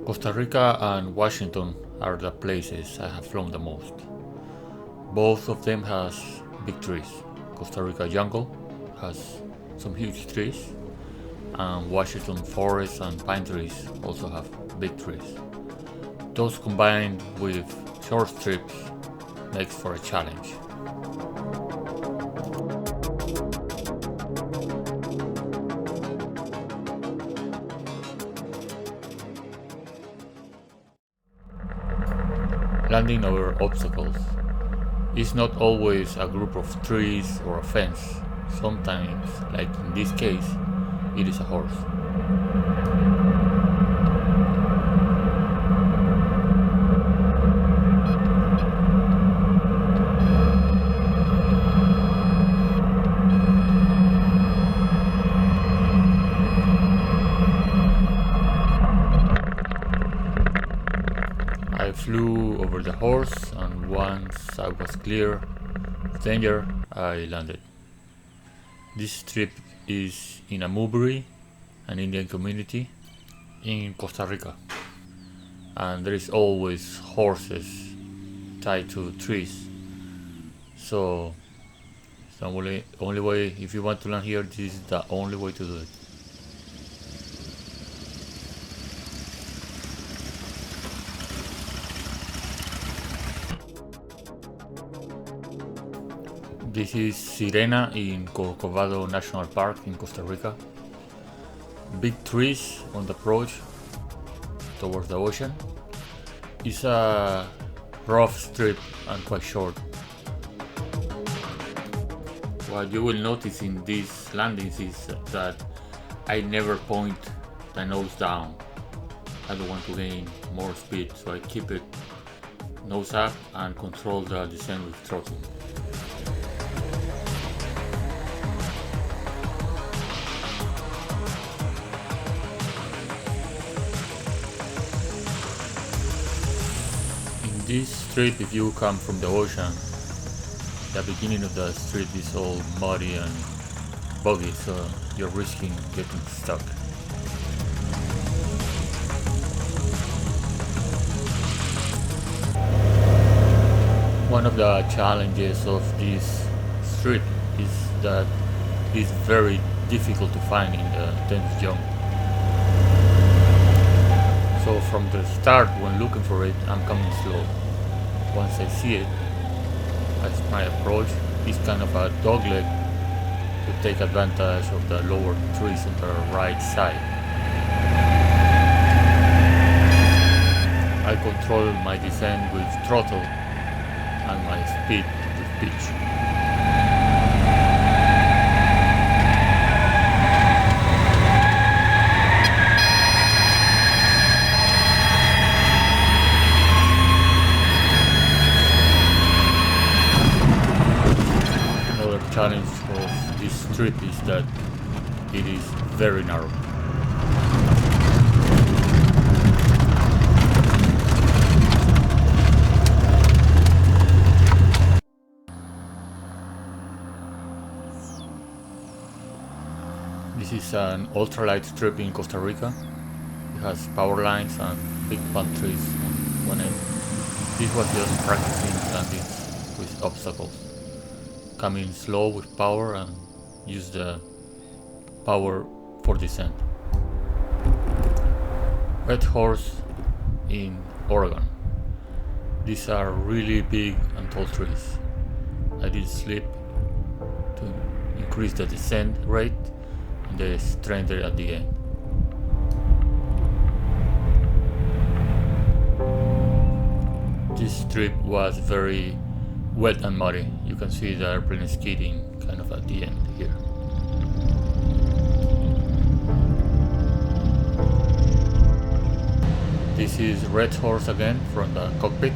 Costa Rica and Washington are the places I have flown the most. Both of them has big trees. Costa Rica jungle has some huge trees, and Washington forests and pine trees also have big trees. Those combined with short trips makes for a challenge. Landing over obstacles is not always a group of trees or a fence. Sometimes, like in this case, it is a horse. I flew over the horse, and once I was clear of danger, I landed. This trip is in Amubri, an Indian community in Costa Rica, and there is always horses tied to trees. So it's the only way, if you want to land here, this is the only way to do it. This is Sirena in Corcovado National Park in Costa Rica. Big trees on the approach towards the ocean. It's a rough strip and quite short. What you will notice in these landings is that I never point the nose down. I don't want to gain more speed, so I keep it nose up and control the descent with throttle. This strip, if you come from the ocean, the beginning of the strip is all muddy and boggy, so you're risking getting stuck. One of the challenges of this strip is that it's very difficult to find in the dense jungle. So from the start, when looking for it, I'm coming slow. Once I see it, as my approach is kind of a dogleg to take advantage of the lower trees on the right side. I control my descent with throttle and my speed with pitch. Challenge of this strip is that it is very narrow. This is an ultralight strip in Costa Rica. It has power lines and big palm trees on one end. This was just practicing landings with obstacles. Come in slow with power and use the power for descent. Red Horse in Oregon. These are really big and tall trees. I did slip to increase the descent rate and the strength at the end. This trip was very wet and muddy. You can see the airplane skidding kind of at the end here. This is Red Horse again from the cockpit.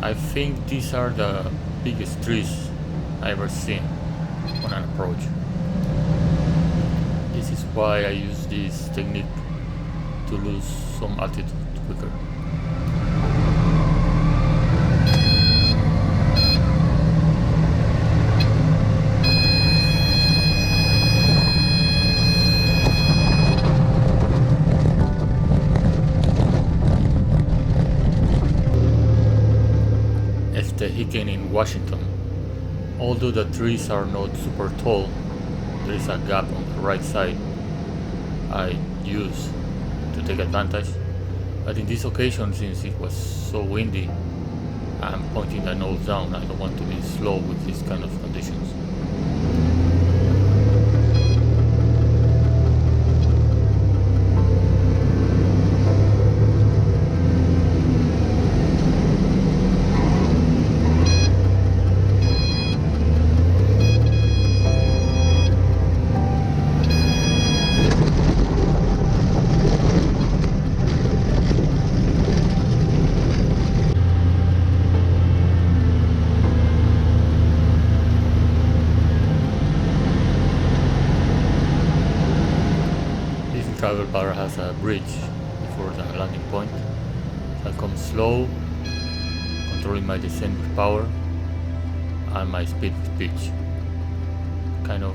I think these are the biggest trees I ever seen on an approach. This is why I use this technique to lose some altitude quicker. parking in Washington. Although the trees are not super tall, there is a gap on the right side I use to take advantage. But in this occasion, since it was so windy, I'm pointing the nose down. I don't want to be slow with these kind of conditions. Travel bar has a bridge before the landing point. I'll come slow, controlling my descent with power and my speed with pitch. Kind of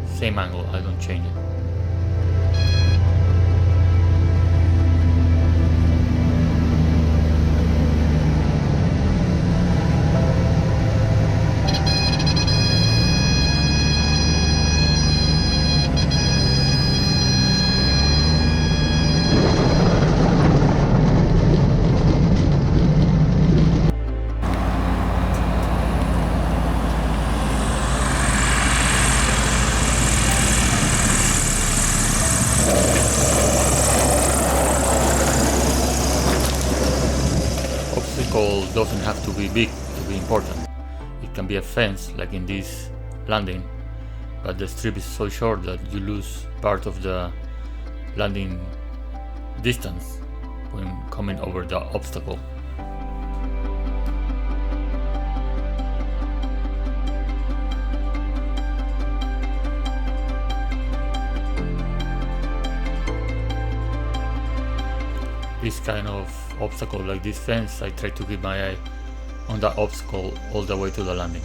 same angle, I don't change it. Obstacle doesn't have to be big to be important. It can be a fence, like in this landing, but the strip is so short that you lose part of the landing distance when coming over the obstacle. This kind of obstacle, like this fence, I try to keep my eye on the obstacle all the way to the landing.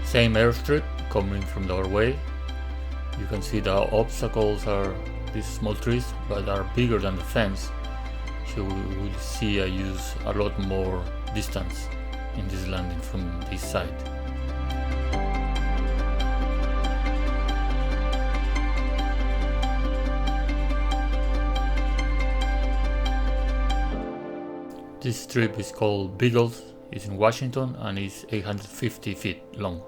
Same airstrip coming from the other way. You can see the obstacles are these small trees, but are bigger than the fence. So we will see I use a lot more distance in this landing from this side. This strip is called Beagles, it's in Washington and is 850 feet long.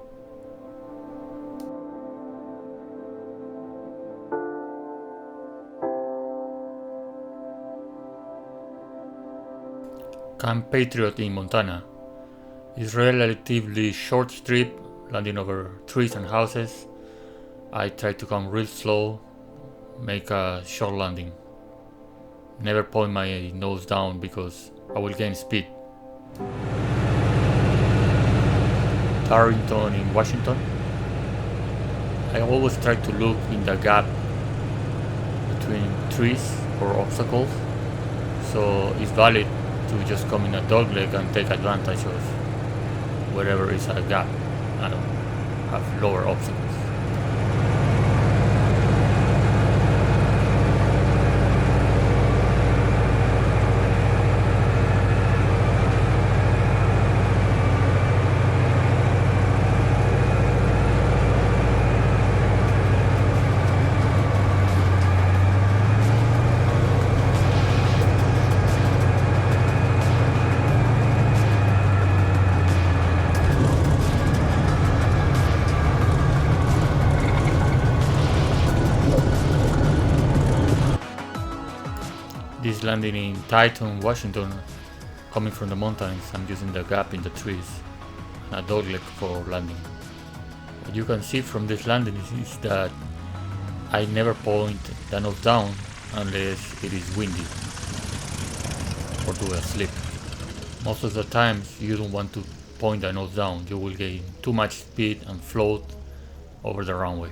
Camp Patriot in Montana is relatively short strip, landing over trees and houses. I try to come real slow, make a short landing. Never point my nose down because I will gain speed. Darlington in Washington. I always try to look in the gap between trees or obstacles, so it's valid to just come in a dogleg and take advantage of wherever is a gap and have lower obstacles. This landing in Titan, Washington, coming from the mountains. I'm using the gap in the trees and a dogleg for landing. What you can see from this landing is that I never point the nose down unless it is windy or do a slip. Most of the times you don't want to point the nose down, you will gain too much speed and float over the runway.